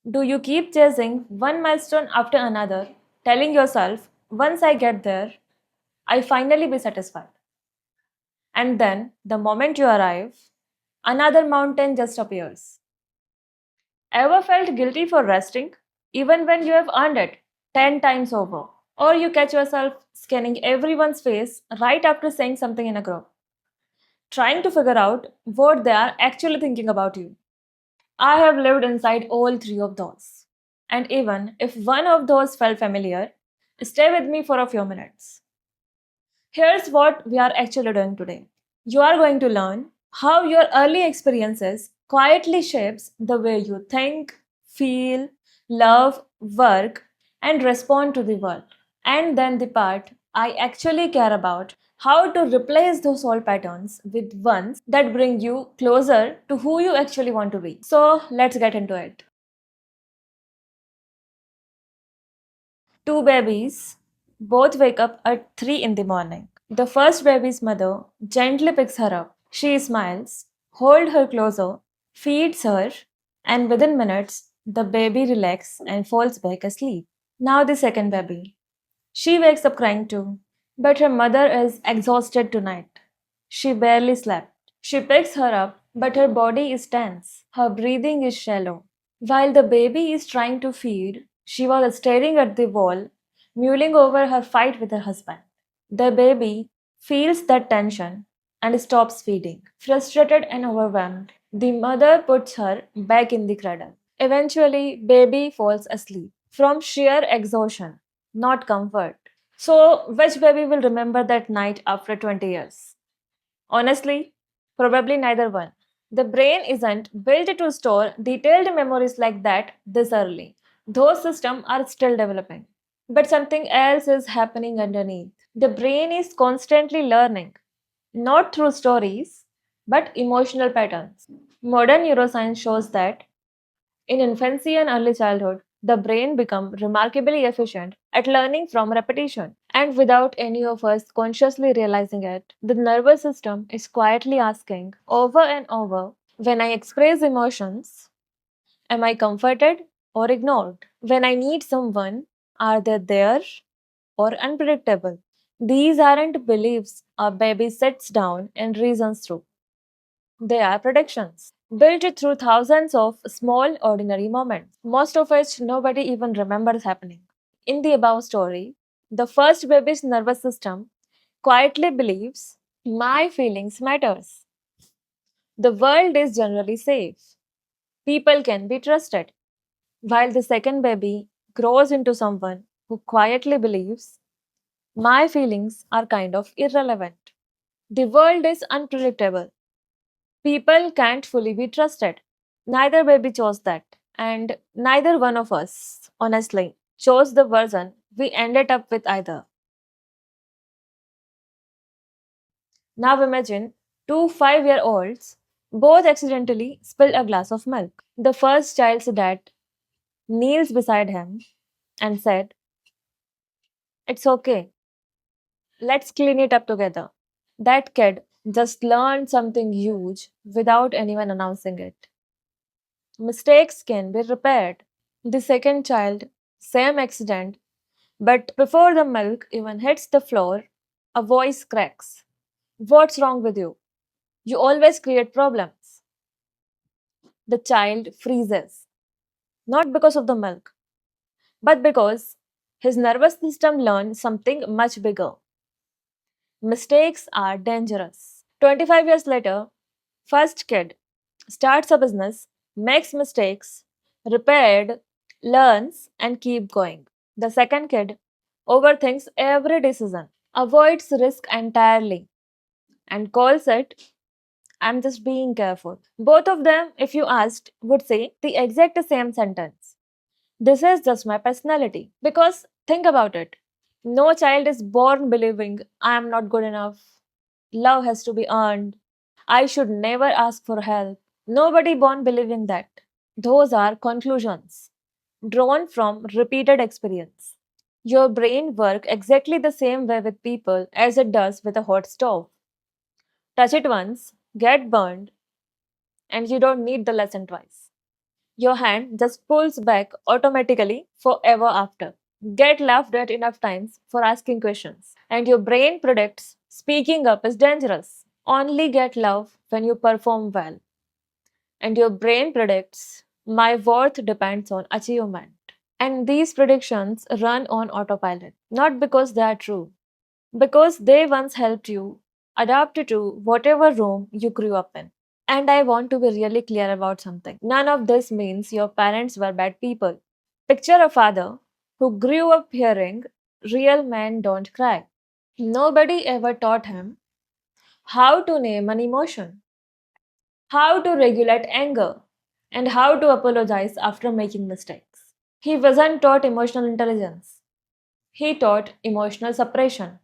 Do you keep chasing one milestone after another, telling yourself, once I get there, I finally be satisfied? And then, the moment you arrive, another mountain just appears. Ever felt guilty for resting, even when you have earned it 10 times over? Or you catch yourself scanning everyone's face right after saying something in a group, trying to figure out what they are actually thinking about you. I have lived inside all three of those. And even if one of those felt familiar, stay with me for a few minutes. Here's what we are actually doing today. You are going to learn how your early experiences quietly shapes the way you think, feel, love, work, and respond to the world. And then the part I actually care about, how to replace those old patterns with ones that bring you closer to who you actually want to be. So let's get into it. Two babies both wake up at 3 in the morning. The first baby's mother gently picks her up. She smiles, holds her closer, feeds her, and within minutes, the baby relaxes and falls back asleep. Now, the second baby. She wakes up crying too, but her mother is exhausted tonight. She barely slept. She picks her up, but her body is tense. Her breathing is shallow. While the baby is trying to feed, she was staring at the wall, mulling over her fight with her husband. The baby feels that tension and stops feeding. Frustrated and overwhelmed, the mother puts her back in the cradle. Eventually, baby falls asleep from sheer exhaustion, not comfort. So, which baby will remember that night after 20 years? Honestly, probably neither one. The brain isn't built to store detailed memories like that this early. Those systems are still developing. But something else is happening underneath. The brain is constantly learning, not through stories, but emotional patterns. Modern neuroscience shows that in infancy and early childhood, the brain becomes remarkably efficient at learning from repetition. And without any of us consciously realizing it, the nervous system is quietly asking over and over, when I express emotions, am I comforted or ignored? When I need someone, are they there or unpredictable? These aren't beliefs a baby sits down and reasons through. They are predictions, built through thousands of small, ordinary moments, most of which nobody even remembers happening. In the above story, the first baby's nervous system quietly believes my feelings matters. The world is generally safe. People can be trusted. While the second baby grows into someone who quietly believes my feelings are kind of irrelevant. The world is unpredictable. People can't fully be trusted. Neither baby chose that, and neither one of us, honestly, chose the version we ended up with either. Now imagine two 5-year-olds both accidentally spill a glass of milk. The first child's dad kneels beside him and said, "It's okay, let's clean it up together." That kid just learned something huge without anyone announcing it. Mistakes can be repaired. The second child, same accident, but before the milk even hits the floor, a voice cracks. "What's wrong with you? You always create problems." The child freezes, not because of the milk, but because his nervous system learned something much bigger. Mistakes are dangerous. 25 years later, first kid starts a business, makes mistakes, repaired, learns, and keep going. The second kid overthinks every decision, avoids risk entirely, and calls it, "I'm just being careful." Both of them, if you asked, would say the exact same sentence. "This is just my personality." Because think about it. No child is born believing I am not good enough. Love has to be earned. I should never ask for help. Nobody born believing that. Those are conclusions drawn from repeated experience. Your brain works exactly the same way with people as it does with a hot stove. Touch it once, get burned, and you don't need the lesson twice. Your hand just pulls back automatically forever after. Get laughed at enough times for asking questions, and your brain predicts speaking up is dangerous. Only get love when you perform well, and your brain predicts my worth depends on achievement. And these predictions run on autopilot, not because they are true, because they once helped you adapt to whatever room you grew up in. And I want to be really clear about something. None of this means your parents were bad people. Picture a father who grew up hearing, real men don't cry. Nobody ever taught him how to name an emotion, how to regulate anger, and how to apologize after making mistakes. He wasn't taught emotional intelligence, he taught emotional suppression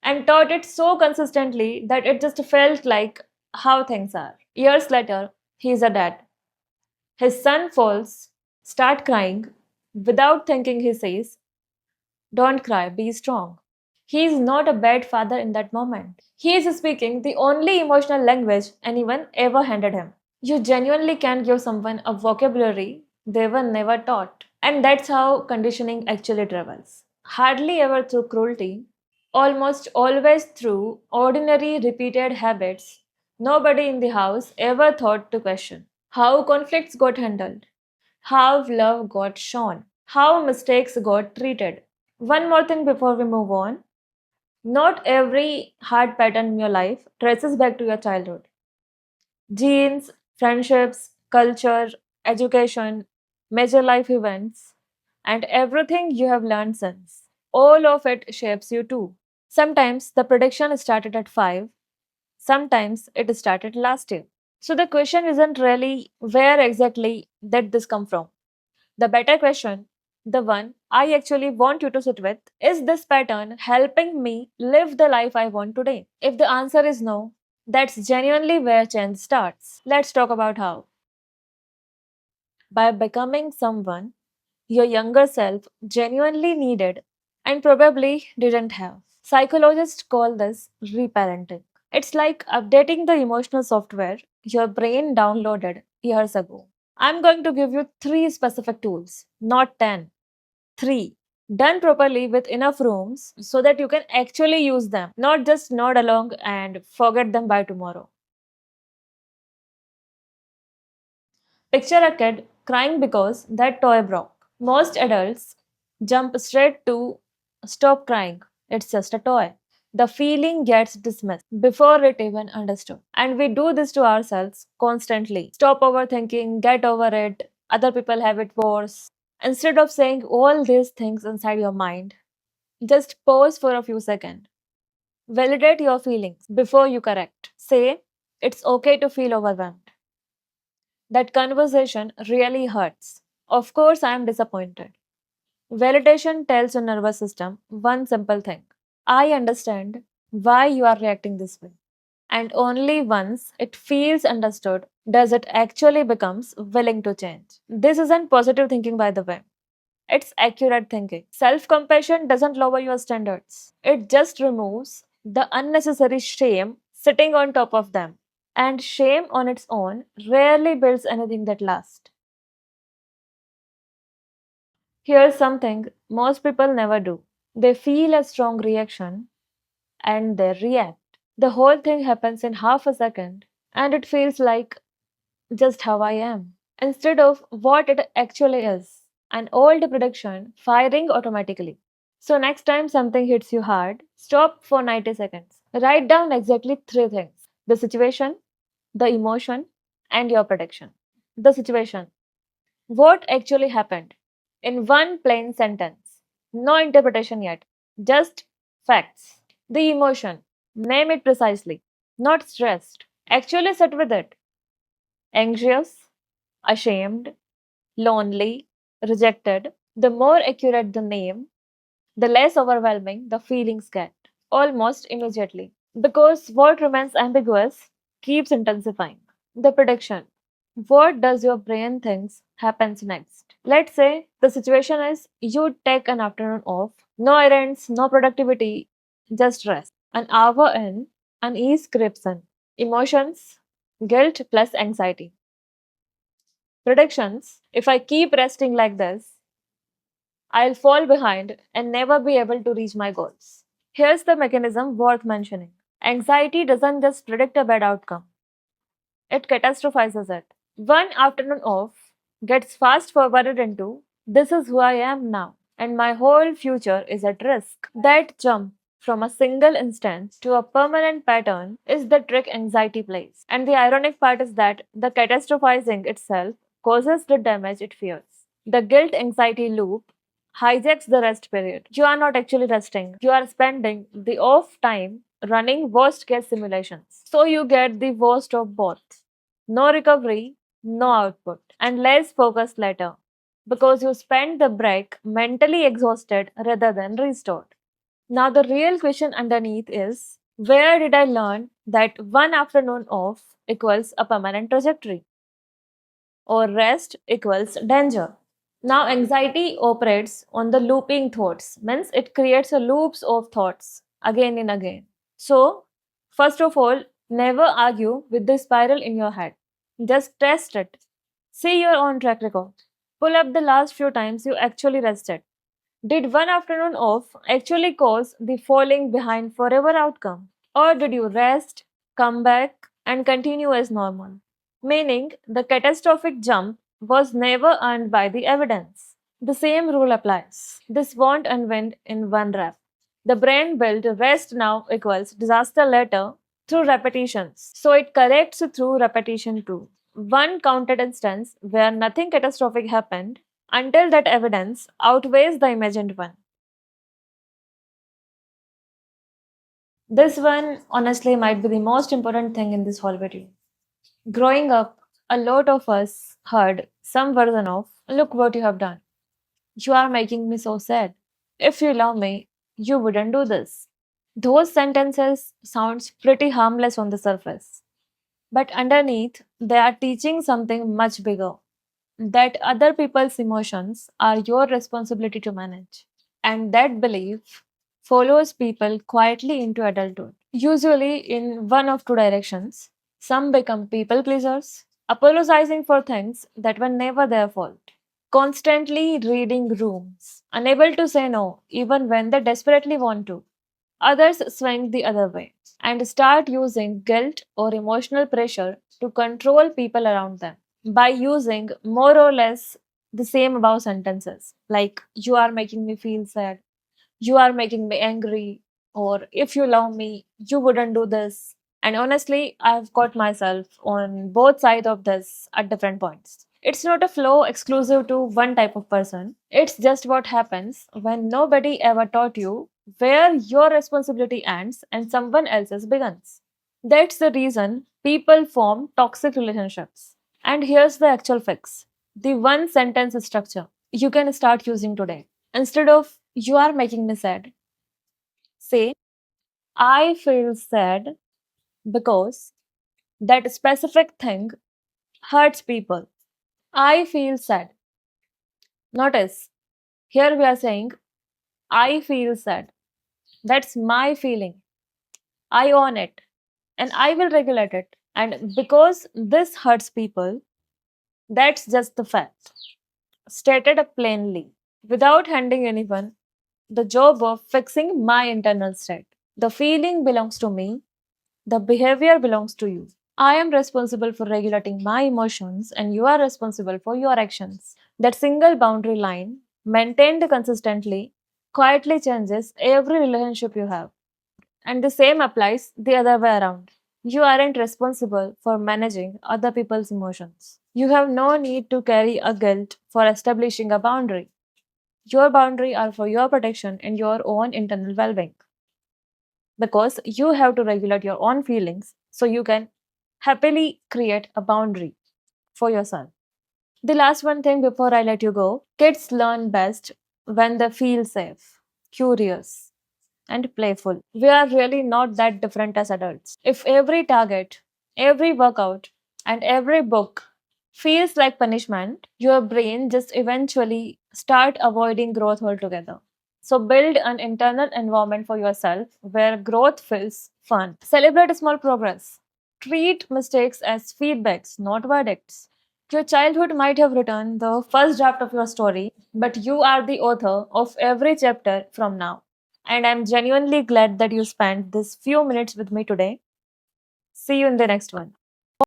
and taught it so consistently that it just felt like how things are. Years later, he's a dad. His son falls, start crying. Without thinking, he says, "Don't cry, be strong." He is not a bad father in that moment. He is speaking the only emotional language anyone ever handed him. You genuinely can give someone a vocabulary they were never taught. And that's how conditioning actually travels. Hardly ever through cruelty, almost always through ordinary repeated habits. Nobody in the house ever thought to question how conflicts got handled, how love got shown, how mistakes got treated. One more thing before we move on. Not every hard pattern in your life traces back to your childhood. Genes, friendships, culture, education, major life events, and everything you have learned since. All of it shapes you too. Sometimes the prediction started at 5, sometimes it started last year. So the question isn't really where exactly did this come from? The better question, the one I actually want you to sit with, is this pattern helping me live the life I want today? If the answer is no, that's genuinely where change starts. Let's talk about how. By becoming someone your younger self genuinely needed and probably didn't have. Psychologists call this reparenting. It's like updating the emotional software your brain downloaded years ago. I'm going to give you three specific tools, not 10. Three, done properly with enough rooms so that you can actually use them, not just nod along and forget them by tomorrow. Picture a kid crying because that toy broke. Most adults jump straight to stop crying. It's just a toy. The feeling gets dismissed before it even understood. And we do this to ourselves constantly. Stop overthinking, get over it, other people have it worse. Instead of saying all these things inside your mind, just pause for a few seconds. Validate your feelings before you correct. Say, it's okay to feel overwhelmed. That conversation really hurts. Of course, I am disappointed. Validation tells your nervous system one simple thing: I understand why you are reacting this way. And only once it feels understood does it actually becomes willing to change. This isn't positive thinking, by the way. It's accurate thinking. Self compassion doesn't lower your standards, it just removes the unnecessary shame sitting on top of them. And shame on its own rarely builds anything that lasts. Here's something most people never do: they feel a strong reaction and they react. The whole thing happens in half a second, and it feels like just how I am, instead of what it actually is, an old prediction firing automatically. So, next time something hits you hard, stop for 90 seconds. Write down exactly three things: the situation, the emotion, and your prediction. The situation: what actually happened? In one plain sentence. No interpretation yet, just facts. The emotion: name it precisely. Not stressed. Actually sit with it. Anxious, ashamed, lonely, rejected. The more accurate the name, the less overwhelming the feelings get, almost immediately. Because what remains ambiguous keeps intensifying. The prediction: what does your brain thinks happens next? Let's say the situation is you take an afternoon off, no errands, no productivity, just rest. An hour in, unease creeps in. Emotions, guilt plus anxiety. Predictions: if I keep resting like this, I'll fall behind and never be able to reach my goals. Here's the mechanism worth mentioning: anxiety doesn't just predict a bad outcome, it catastrophizes it. One afternoon off gets fast forwarded into, this is who I am now, and my whole future is at risk. That jump from a single instance to a permanent pattern is the trick anxiety plays. And the ironic part is that the catastrophizing itself causes the damage it fears. The guilt anxiety loop hijacks the rest period. You are not actually resting, you are spending the off time running worst case simulations. So you get the worst of both: no recovery, no output, and less focus later because you spent the break mentally exhausted rather than restored. Now, the real question underneath is, where did I learn that one afternoon off equals a permanent trajectory or rest equals danger? Now, anxiety operates on the looping thoughts, means it creates a loops of thoughts again and again. So, first of all, never argue with the spiral in your head. Just test it. See your own track record. Pull up the last few times you actually rested. Did one afternoon off actually cause the falling behind forever outcome? Or did you rest, come back, and continue as normal? Meaning, the catastrophic jump was never earned by the evidence. The same rule applies. This won't unwind in one rep. The brain built rest now equals disaster later through repetitions. So it corrects through repetition too. One counted instance where nothing catastrophic happened until that evidence outweighs the imagined one. This one, honestly, might be the most important thing in this whole video. Growing up, a lot of us heard some version of, look what you have done. You are making me so sad. If you love me, you wouldn't do this. Those sentences sounds pretty harmless on the surface, but underneath they are teaching something much bigger, that other people's emotions are your responsibility to manage. And that belief follows people quietly into adulthood, usually in one of two directions. Some become people pleasers, apologizing for things that were never their fault, constantly reading rooms, unable to say no even when they desperately want to. Others swing the other way and start using guilt or emotional pressure to control people around them by using more or less the same above sentences, like, you are making me feel sad, you are making me angry, or if you love me, you wouldn't do this. And honestly, I've caught myself on both sides of this at different points. It's not a flow exclusive to one type of person. It's just what happens when nobody ever taught you where your responsibility ends and someone else's begins. That's the reason people form toxic relationships. And here's the actual fix: the one sentence structure you can start using today. Instead of, you are making me sad, say, I feel sad because that specific thing hurts people. I feel sad. Notice, here we are saying, I feel sad. That's my feeling. I own it and I will regulate it. And because this hurts people, that's just the fact. Stated plainly, without handing anyone the job of fixing my internal state. The feeling belongs to me, the behavior belongs to you. I am responsible for regulating my emotions, and you are responsible for your actions. That single boundary line, maintained consistently, quietly changes every relationship you have. And the same applies the other way around. You aren't responsible for managing other people's emotions. You have no need to carry a guilt for establishing a boundary. Your boundary are for your protection and your own internal well-being. Because you have to regulate your own feelings so you can happily create a boundary for yourself. The last one thing before I let you go: kids learn best when they feel safe, curious, and playful. We are really not that different as adults. If every target, every workout, and every book feels like punishment, your brain just eventually start avoiding growth altogether. So build an internal environment for yourself where growth feels fun. Celebrate small progress. Treat mistakes as feedbacks, not verdicts. Your childhood might have written the first draft of your story, but you are the author of every chapter from now. And I'm genuinely glad that you spent this few minutes with me today. See you in the next one.